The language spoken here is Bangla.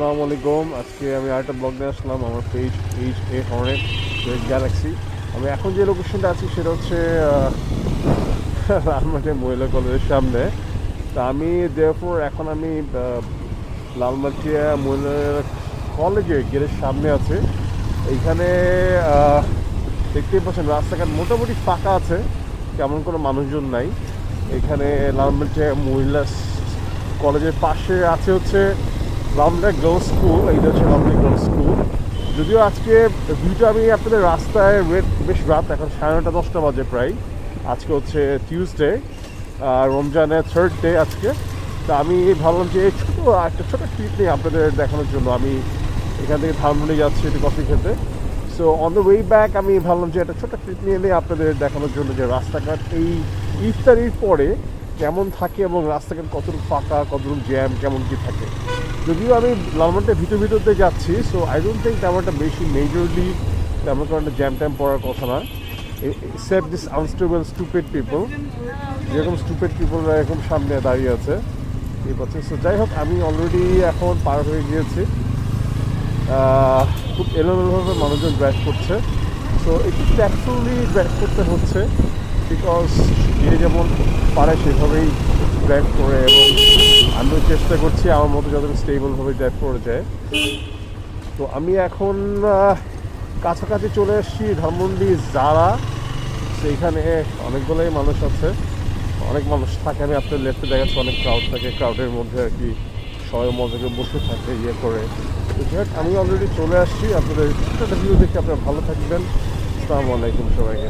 আসসালামু আলাইকুম। আজকে আমি আরেকটা ব্লগ নিয়ে আসলাম আমার পেজ এ হর্নেট গ্যালাক্সি। আমি এখন যে লোকেশনটা আছি সেটা হচ্ছে লালমাটিয়া মহিলা কলেজের সামনে। তা আমি দেয়ারফর এখন আমি লালমাটিয়া মহিলা কলেজের গেটের সামনে আছে। এইখানে দেখতেই পাচ্ছেন রাস্তাঘাট মোটামুটি ফাঁকা আছে, তেমন কোনো মানুষজন নাই। এখানে লালমাটিয়া মহিলা কলেজের পাশে আছে হচ্ছে লালমাটিয়া গার্লস স্কুল। এইটা হচ্ছে লালমাটিয়া গার্লস স্কুল। যদিও আজকে ভিউটা আমি আপনাদের রাস্তায় বেশ রাত, এখন 9:30-10টা বাজে প্রায়। আজকে হচ্ছে টিউসডে, রমজানের থার্ড ডে আজকে। তা আমি ভাবলাম যে একটা ছোটো ট্রিপ নিয়ে আপনাদের দেখানোর জন্য আমি এখান থেকে ধানমন্ডি যাচ্ছি একটু কফি খেতে। So on the way back আমি ভাবলাম যে একটা ছোটো ট্রিপ নিয়ে আপনাদের দেখানোর জন্য যে রাস্তাঘাট এই ইফতারির পরে কেমন থাকে এবং রাস্তাঘাট কতটুকু ফাঁকা, কতটুকু জ্যাম, কেমন কী থাকে। যদিও আমি লালমাটিয়ার ভিতরে যাচ্ছি, সো আই ডোন্ট থিঙ্ক তেমন একটা বেশি মেজরলি তেমন কোনো একটা জ্যাম ট্যাম পড়ার কথা না, except this unstable stupid people. যেরকম স্টুপিড পিপলরা এরকম সামনে দাঁড়িয়ে আছে, ঠিক আছে। সো যাই হোক, আমি অলরেডি এখন পার হয়ে গিয়েছি। খুব এলোমেলোভাবে মানুষজন ড্রাইভ করছে, সো একটু কেয়ারফুলি ড্রাইভ করতে হচ্ছে, বিকজ যে যেমন পারে সেভাবেই ড্রাইভ করে, এবং আমিও চেষ্টা করছি আমার মতো যতটা স্টেবলভাবে ড্রাইভ করে যায়। তো আমি এখন কাছাকাছি চলে এসেছি ধানমন্ডি যারা, সেইখানে অনেকগুলোই মানুষ আছে, অনেক মানুষ থাকে। আমি আপনার লেফটে দেখাচ্ছি অনেক ক্রাউড থাকে, ক্রাউডের মধ্যে আর কি সবাই মজাকে বসে থাকে ইয়ে করে। তো যাই হোক, আমি অলরেডি চলে আসছি। আপনাদের একটা ভিউ দেখে আপনারা ভালো থাকবেন। আসসালামু আলাইকুম সবাইকে।